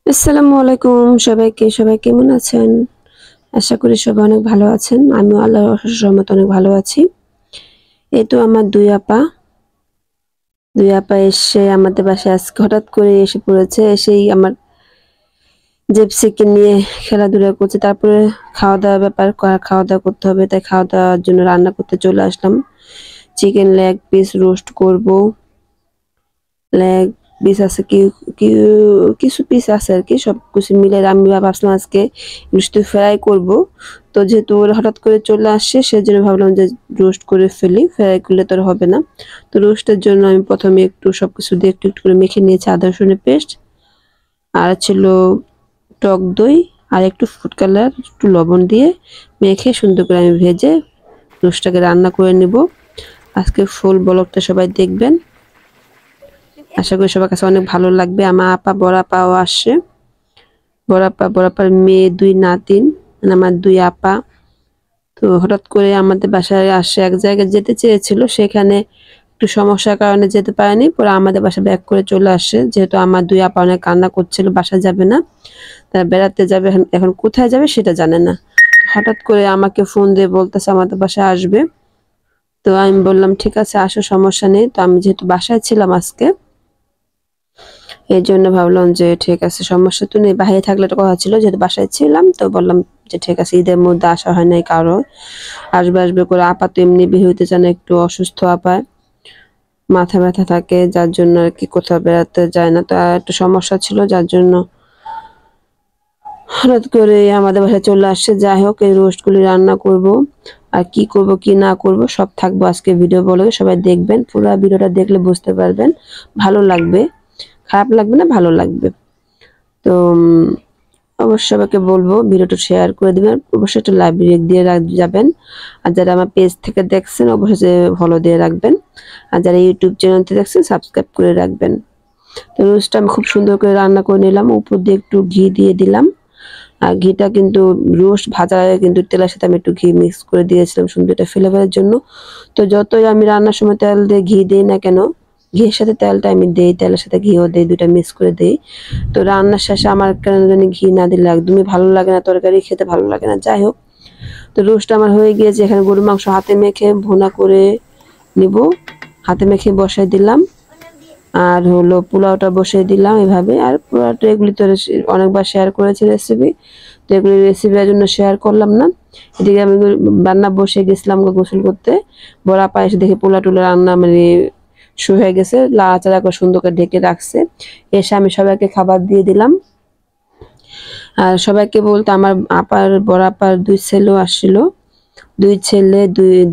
আসসালামু আলাইকুম সবাই কেমন আছেন? আশা করি সবাই অনেক ভালো আছেন। আমিও আল্লাহর অশেষ রহমতে অনেক ভালো আছি। এই তো আমার ২ আপা এসে আমাদের বাসায় আজকে হঠাৎ করে এসে পড়েছে। এসেই আমার জেপসিকে নিয়ে খেলাধুলা করছে। তারপরে খাওয়া-দাওয়া করতে হবে। তাই খাওয়া-দাওয়ার জন্য রান্না করতে চলে আসলাম। চিকেন লেগ পিস রোস্ট করব। লেগ পিস আছে কি কিছু পিস আছে আরকি। সবকিছু মিলে আমি ভাবছিলাম আজকে শুধু ফ্রাই করব। তো যেহেতু ওরা হঠাৎ করে চলে আসছে সেজন্য ভাবলাম যে রোস্ট করে ফেলি। ফ্রাই করলে তো আর হবে না। তো রোস্টের জন্য আমি ১ম এ একটু সবকিছু দিয়ে একটু করে মেখে নিয়েছি আদা রসুনের পেস্ট। আর ছিল টক দই আর একটু ফুড কালার, একটু লবণ দিয়ে মেখে সুন্দর করে আমি ভেজে রোস্টটাকে রান্না করে নিব। আজকে ফুল ব্লগটা সবাই দেখবেন। আশা করি সবার কাছে অনেক ভালো লাগবে। আমার আপা বড় আপাও আসছে। বড় আপার মেয়ে ২ নাতিন মানে আমার ২ আপা। তো হঠাৎ করে আমাদের বাসায় আসে এক জায়গায় যেতে চেয়েছিল। সেখানে একটু সমস্যার কারণে যেতে পারেনি। পরে আমাদের বাসায় ব্যাক করে চলে আসে। যেহেতু আমার ২ আপা অনেক কান্না করছিল বাসায় যাবে না। তারা বেড়াতে যাবে এখন কোথায় যাবে সেটা জানে না। হঠাৎ করে আমাকে ফোন দিয়ে বলতেছে আমাদের বাসায় আসবে। তো আমি বললাম ঠিক আছে আসো সমস্যা নেই। তো আমি যেহেতু বাসায় ছিলাম আজকে এজন্য ভাবলাম যে ঠিক আছে সমস্যা তো নেই। বাহিরে থাকলে তো কথা ছিল যেহেতু বাসায় ছিলাম তো বললাম যে ঠিক আছে ঈদের মধ্যে আসা হয় নাই কারো। আসবে করে আপা তো এমনি বের হইতে চায় না একটু অসুস্থ আপার। মাথা ব্যথা থাকে যার জন্য আরকি কোথাও বেড়াতে যায় না। তো একটু সমস্যা ছিল যার জন্য হঠাৎ করে আমাদের বাসায় চলে আসছে। যাই হোক এই রোস্টগুলি রান্না করব। আর কি করব কি না করব সব থাকবো আজকে ভিডিও ব্লগে সবাই দেখবেন। পুরা ভিডিওটা দেখলে বুঝতে পারবেন। ভালো লাগবে। খারাপ লাগবে না ভালো লাগবে। তো অবশ্যই সবাইকে বলবো ভিডিওটা শেয়ার করে দিবেন। অবশ্যই একটা লাইক দিয়ে যাবেন। আর যারা আমার পেজ থেকে দেখছেন অবশ্যই যে ফলো দিয়ে রাখবেন। আর যারা ইউটিউব চ্যানেল থেকে দেখছেন সাবস্ক্রাইব করে রাখবেন। তো রোস্টটা আমি খুব সুন্দর করে রান্না করে নিলাম। উপর দিয়ে একটু ঘি দিয়ে দিলাম। আর ঘিটা কিন্তু রোস্ট ভাজার আগে কিন্তু তেলের সাথে আমি একটু ঘি মিক্স করে দিয়েছিলাম সুন্দর একটা ফ্লেভারের জন্য। তো যতই আমি রান্নার সময় তেল দিয়ে ঘি দেই না কেন, ঘিয়ের সাথে তেলটা আমি দেই, তেলের সাথে ঘিও দেই, ২ টা মিক্স করে দেই। তো রান্নার শেষে আমার কেন জানি ঘি না দিলে একদমই ভালো লাগে না, তরকারি খেতে ভালো লাগে না। যাই হোক, তো রোস্ট আমার হয়ে গিয়েছে। এখানে গরুর মাংস হাতে মেখে ভুনা করে নিব। হাতে মেখে বসাই দিলাম। আর হলো পোলাওটা বসিয়ে দিলাম এভাবে। আর পোলাওটা এগুলি তো অনেকবার শেয়ার করেছি রেসিপি। তো এগুলি রেসিপির জন্য শেয়ার করলাম না। এদিকে আমি রান্না বসে গেছিলাম গোসল করতে। বড় আপা এসে দেখে পোলা-টোলা রান্না মানে শুরু হয়ে গেছে। নাড়াচাড়া করে সুন্দর করে ঢেকে রাখছে। এসে আমি সবাইকে খাবার দিয়ে দিলাম। আর সবাইকে বলতে আমার বড় আপার ২ ছেলেও আসছিল। ২ ছেলে,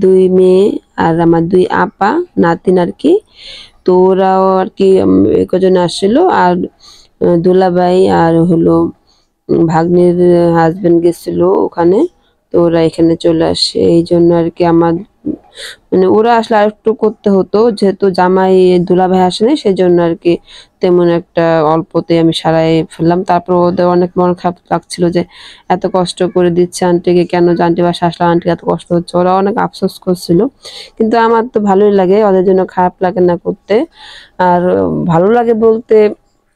২ মেয়ে আর আমার ২ আপা, নাতিন আরকি। তো ওরাও আরকি কজন আসছিল। আর দুলাভাই আর হলো ভাগ্নের হাসব্যান্ড গেছিল ওখানে। তো ওরা এখানে চলে আসে। এইজন্য আরকি আমার মানে ওরা আসলে আরেকটু করতে হতো। যেহেতু জামাই দুলাভাই আসে নাই সেজন্য আরকি তেমন একটা অল্পতেই আমি সারাই ফেললাম। তারপর ওদের অনেক মন খারাপ লাগছিল যে এত কষ্ট করে দিচ্ছে আন্টিকে কেন যে আন্টির বাসায় আসলে আন্টির এত কষ্ট হচ্ছে। ওরা অনেক আফসোস করছিল। কিন্তু আমার তো ভালোই লাগে। ওদের জন্য খারাপ লাগে না করতে। আর ভালো লাগে বলতে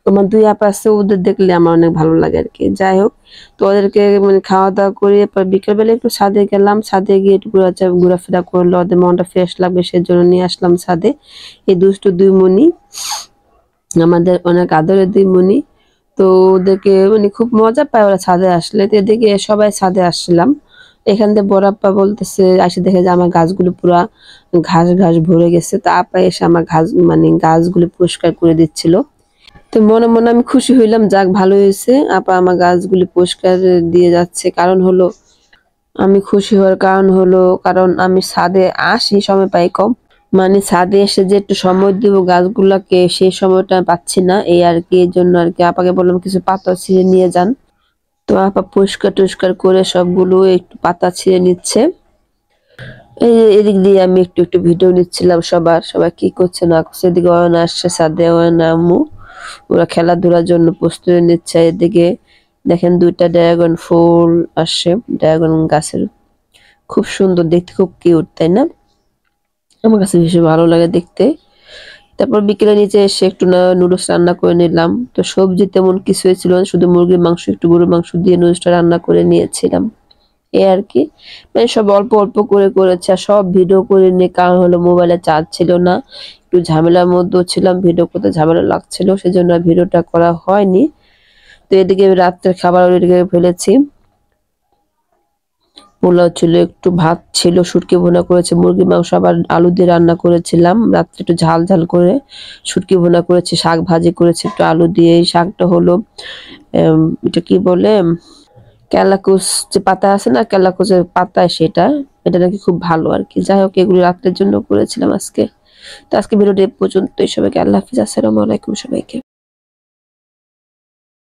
আমার ২ আপা আছে ওদের দেখলে আমার অনেক ভালো লাগে আরকি। যাই হোক তো ওদেরকে মানে খাওয়া-দাওয়া করে এরপর বিকেলবেলা একটু ছাদে গেলাম। ছাদে গিয়ে একটু ঘোরাফেরা করলে ওদের মনটা ফ্রেশ লাগবে সেজন্য নিয়ে আসলাম ছাদে। এই দুষ্টু ২ মনি আমাদের অনেক আদরের ২ মনি। তো ওদেরকে মানে খুব মজা পায় ওরা ছাদে আসলে। তো এদিকে সবাই ছাদে আসছিলাম। এখান দিয়ে বড় আপ্পা বলতেছে আইসা দেখে যে আমার গাছগুলো পুরা ঘাস ভরে গেছে। তো আপা এসে আমার মানে গাছগুলো পরিষ্কার করে দিচ্ছিল। তো মনে আমি খুশি হইলাম যাক ভালো হয়েছে। আপা আমার গাছগুলি পরিষ্কার দিয়ে যাচ্ছে। আমি খুশি হওয়ার কারণ হলো কারণ আমি ছাদে আসি সময় পাই কম। মানে ছাদে এসে যে একটু সময় দিব গাছগুলাকে সেই সময়টা পাচ্ছি না। এই আরকি এজন্য আরকি আপাকে বললাম কিছু পাতা ছিঁড়ে নিয়ে যান। তো আপা পরিষ্কার-টরিষ্কার করে সবগুলো একটু পাতা ছিঁড়ে নিচ্ছে। এই যে এদিক দিয়ে আমি একটু ভিডিও নিচ্ছিলাম সবাই কি করছে না করছে। এদিকে অয়ন আসছে ছাদে, অয়ন আম্মু ওরা খেলাধুলার জন্য প্রস্তুতি নিচ্ছে। এদিকে দেখেন ২ টা ড্রাগন ফুল আসছে ড্রাগন গাছের। খুব সুন্দর দেখতে, খুব কিউট তাই না? আমার কাছে ভীষণ ভালো লাগে দেখতে। তারপর বিকেলে নিচে এসে একটু নুডলস রান্না করে নিলাম। তো সবজি তেমন কিছুই ছিল না, শুধু মুরগির মাংস একটু গরুর মাংস দিয়ে নুডলসটা রান্না করে নিয়েছিলাম, এই আর কি। মানে সব অল্প অল্প করে করেছি, আর সব ভিডিও করে নিয়ে, কারণ হলো মোবাইলে চার্জ ছিল না, একটু ঝামেলার মধ্যেও ছিলাম, ভিডিও করতে ঝামেলা লাগছিল, সেজন্য আর ভিডিওটা করা হয়নি। তো এদিকে রাত্রের খাবার এদিকে ফেলেছি, পোলাও ছিল, একটু ভাত ছিল, শুটকি ভুনা করেছে, মুরগির মাংস আবার আলু দিয়ে রান্না করেছিলাম রাত্রে, একটু ঝাল ঝাল করে শুটকি ভুনা করেছি, শাক ভাজি করেছি একটু আলু দিয়ে। এই শাকটা হলো এটা কি বলে, ক্যালাকুস যে পাতা আছে না, ক্যালাকুসের পাতা, সেটা, এটা নাকি খুব ভালো আর কি। যাই হোক, এগুলো রাত্রের জন্য করেছিলাম আজকে। তো আজকে ভিডিওটি এ পর্যন্তই। সবাইকে আল্লাহ হাফিজ, আসসালামু আলাইকুম সবাইকে।